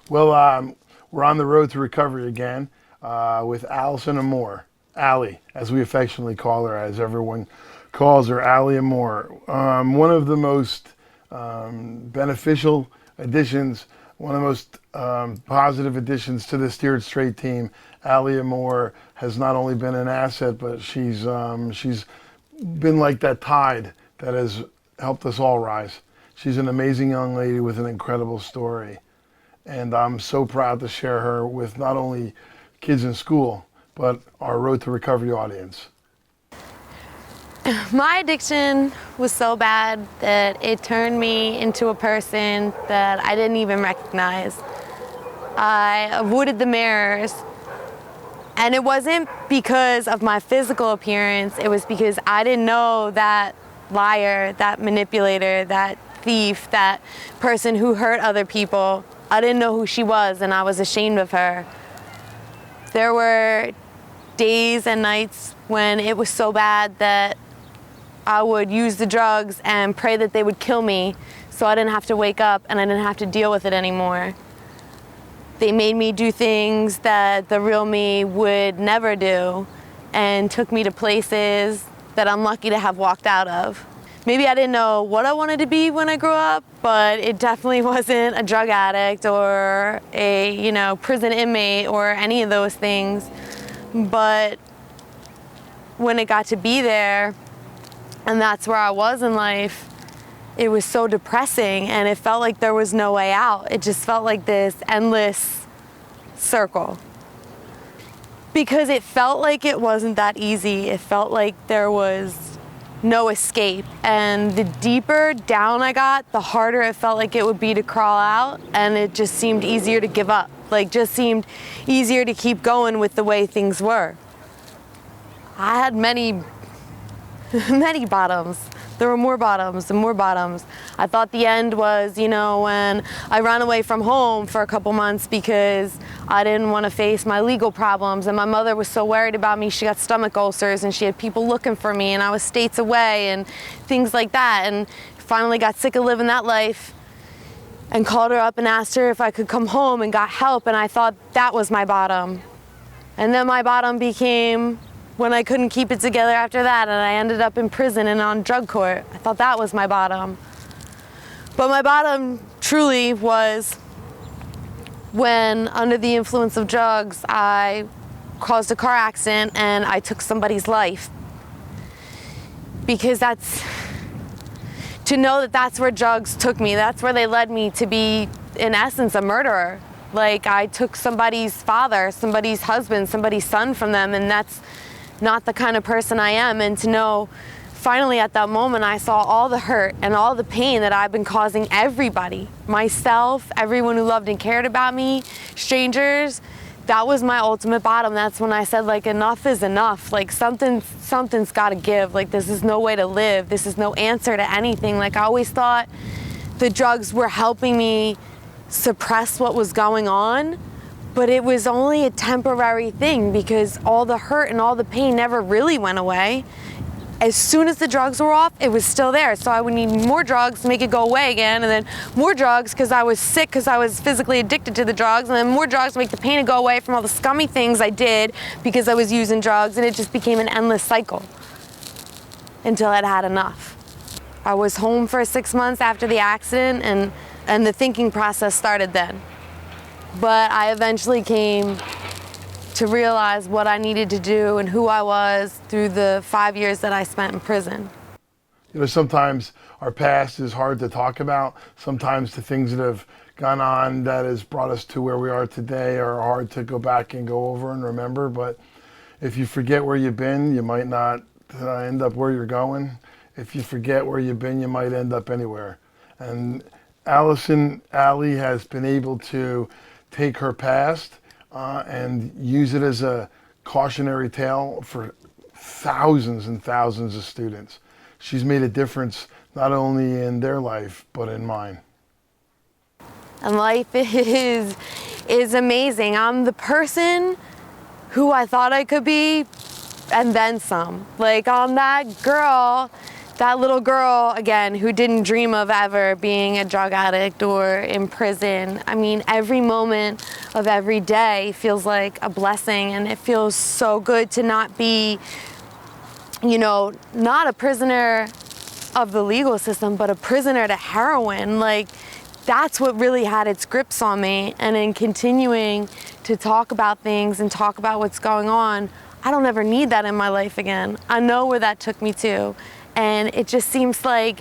Well, we're on the road to recovery again with Alyson Amour, Allie, as we affectionately call her, as everyone calls her, Allie Amour. One of the most beneficial additions, one of the most positive additions to the Steered Straight team. Allie Amour has not only been an asset, but she's been like that tide that has helped us all rise. She's an amazing young lady with an incredible story. And I'm so proud to share her with not only kids in school, but our Road to Recovery audience. My addiction was so bad that it turned me into a person that I didn't even recognize. I avoided the mirrors, and it wasn't because of my physical appearance, it was because I didn't know that liar, that manipulator, that thief, that person who hurt other people. I didn't know who she was, and I was ashamed of her. There were days and nights when it was so bad that I would use the drugs and pray that they would kill me so I didn't have to wake up and I didn't have to deal with it anymore. They made me do things that the real me would never do and took me to places that I'm lucky to have walked out of. Maybe I didn't know what I wanted to be when I grew up, but it definitely wasn't a drug addict or a, prison inmate or any of those things. But when it got to be there, and that's where I was in life, it was so depressing and it felt like there was no way out. It just felt like this endless circle. Because it felt like it wasn't that easy. It felt like there was no escape. And the deeper down I got, the harder it felt like it would be to crawl out, and it just seemed easier to give up. Just seemed easier to keep going with the way things were. I had many bottoms. There were more bottoms and more bottoms. I thought the end was, when I ran away from home for a couple months because I didn't want to face my legal problems, and my mother was so worried about me. She got stomach ulcers and she had people looking for me, and I was states away and things like that, and finally got sick of living that life and called her up and asked her if I could come home and got help, and I thought that was my bottom. And then my bottom became when I couldn't keep it together after that, and I ended up in prison and on drug court. I thought that was my bottom. But my bottom truly was when, under the influence of drugs, I caused a car accident and I took somebody's life. Because to know that that's where drugs took me, that's where they led me to be, in essence, a murderer. I took somebody's father, somebody's husband, somebody's son from them, and that's not the kind of person I am. And to know, finally at that moment, I saw all the hurt and all the pain that I've been causing everybody, myself, everyone who loved and cared about me, strangers. That was my ultimate bottom. That's when I said, enough is enough. Something's got to give. This is no way to live. This is no answer to anything. I always thought the drugs were helping me suppress what was going on, but it was only a temporary thing because all the hurt and all the pain never really went away. As soon as the drugs were off, it was still there. So I would need more drugs to make it go away again, and then more drugs because I was sick, because I was physically addicted to the drugs, and then more drugs to make the pain go away from all the scummy things I did because I was using drugs, and it just became an endless cycle until I'd had enough. I was home for 6 months after the accident, and the thinking process started then. But I eventually came to realize what I needed to do and who I was through the 5 years that I spent in prison. Sometimes our past is hard to talk about. Sometimes the things that have gone on that has brought us to where we are today are hard to go back and go over and remember. But if you forget where you've been, you might not end up where you're going. If you forget where you've been, you might end up anywhere. And Allie has been able to take her past and use it as a cautionary tale for thousands and thousands of students. She's made a difference not only in their life, but in mine. And life is amazing. I'm the person who I thought I could be, and then some. I'm that girl that little girl, again, who didn't dream of ever being a drug addict or in prison. I mean, every moment of every day feels like a blessing, and it feels so good to not be, you know, not a prisoner of the legal system, but a prisoner to heroin. Like, that's what really had its grips on me. And in continuing to talk about things and talk about what's going on, I don't ever need that in my life again. I know where that took me to. And it just seems like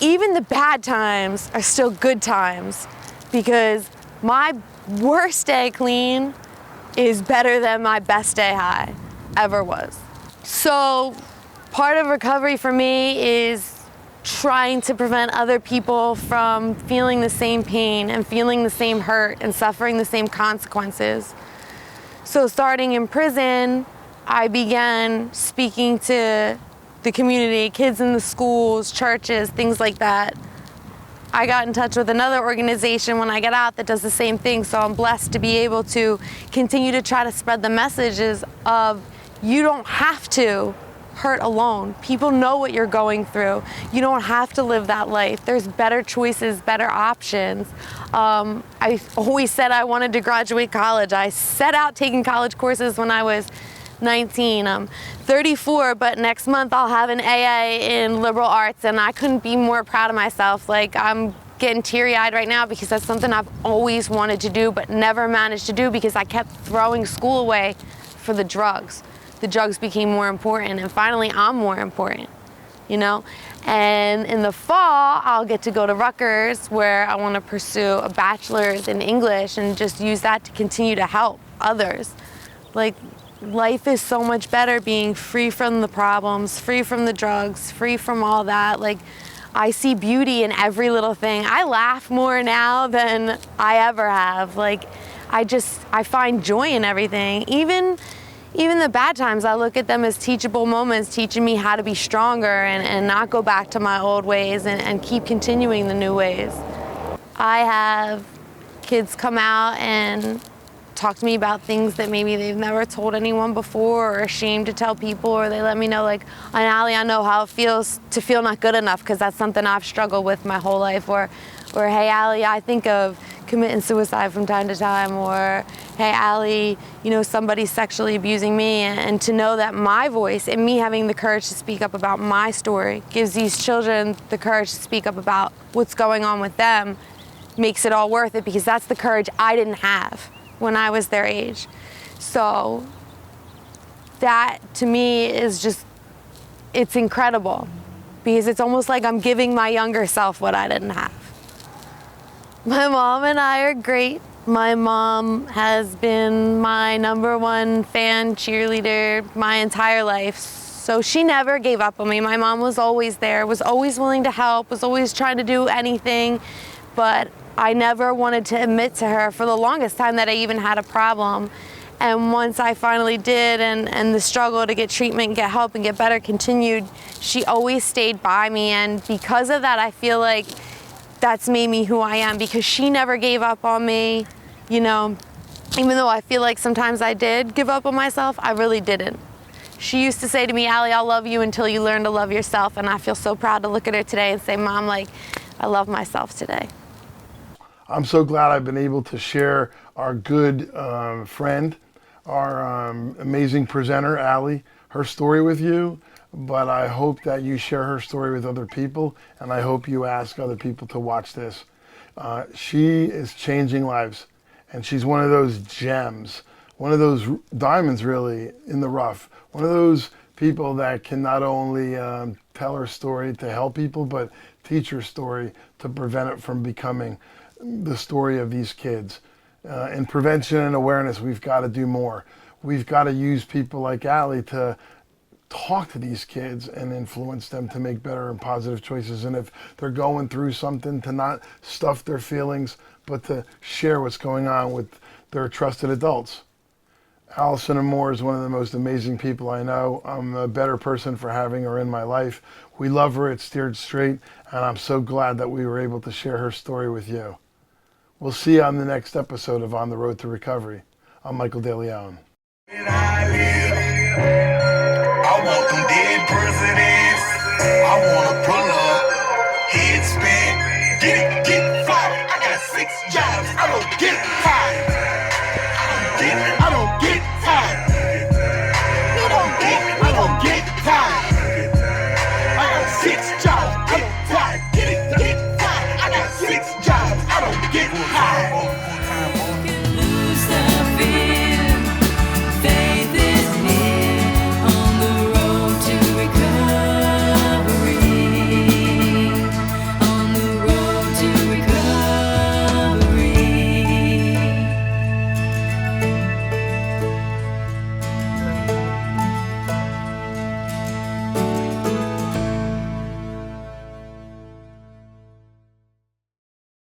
even the bad times are still good times, because my worst day clean is better than my best day high ever was. So part of recovery for me is trying to prevent other people from feeling the same pain and feeling the same hurt and suffering the same consequences. So starting in prison, I began speaking to the community, kids in the schools, churches, things like that. I got in touch with another organization when I got out that does the same thing, so I'm blessed to be able to continue to try to spread the messages of you don't have to hurt alone. People know what you're going through. You don't have to live that life. There's better choices, better options. I always said I wanted to graduate college. I set out taking college courses when I was 19. I'm 34, but next month I'll have an AA in liberal arts, and I couldn't be more proud of myself. Like, I'm getting teary-eyed right now because that's something I've always wanted to do but never managed to do because I kept throwing school away for the drugs. The drugs became more important, and finally I'm more important, you know? And in the fall, I'll get to go to Rutgers, where I want to pursue a bachelor's in English and just use that to continue to help others. Like, life is so much better being free from the problems, free from the drugs, free from all that. Like, I see beauty in every little thing. I laugh more now than I ever have. Like, I find joy in everything. Even the bad times, I look at them as teachable moments, teaching me how to be stronger and not go back to my old ways and keep continuing the new ways. I have kids come out and talk to me about things that maybe they've never told anyone before or ashamed to tell people, or they let me know, like, Aunt Allie, I know how it feels to feel not good enough, because that's something I've struggled with my whole life. Or hey, Allie, I think of committing suicide from time to time. Or hey, Allie, you know, somebody's sexually abusing me. And to know that my voice and me having the courage to speak up about my story gives these children the courage to speak up about what's going on with them makes it all worth it, because that's the courage I didn't have when I was their age. So that to me is just, it's incredible, because it's almost like I'm giving my younger self what I didn't have. My mom and I are great. My mom has been my #1 fan, cheerleader my entire life. So she never gave up on me. My mom was always there, was always willing to help, was always trying to do anything, but I never wanted to admit to her for the longest time that I even had a problem. And once I finally did, and the struggle to get treatment and get help and get better continued, she always stayed by me. And because of that, I feel like that's made me who I am, because she never gave up on me, you know. Even though I feel like sometimes I did give up on myself, I really didn't. She used to say to me, Allie, I'll love you until you learn to love yourself. And I feel so proud to look at her today and say, Mom, like, I love myself today. I'm so glad I've been able to share our good friend, our amazing presenter, Allie, her story with you. But I hope that you share her story with other people, and I hope you ask other people to watch this. She is changing lives, and she's one of those gems, one of those diamonds really in the rough, one of those people that can not only tell her story to help people, but teach her story to prevent it from becoming the story of these kids. In prevention and awareness, we've got to do more. We've got to use people like Allie to talk to these kids and influence them to make better and positive choices. And if they're going through something, to not stuff their feelings, but to share what's going on with their trusted adults. Alyson Amour is one of the most amazing people I know. I'm a better person for having her in my life. We love her at Steered Straight, and I'm so glad that we were able to share her story with you. We'll see you on the next episode of On the Road to Recovery. I'm Michael DeLeon. I want them dead presidents. I wanna pull up, head spin, get it, get fired. I got 6 jobs, I don't get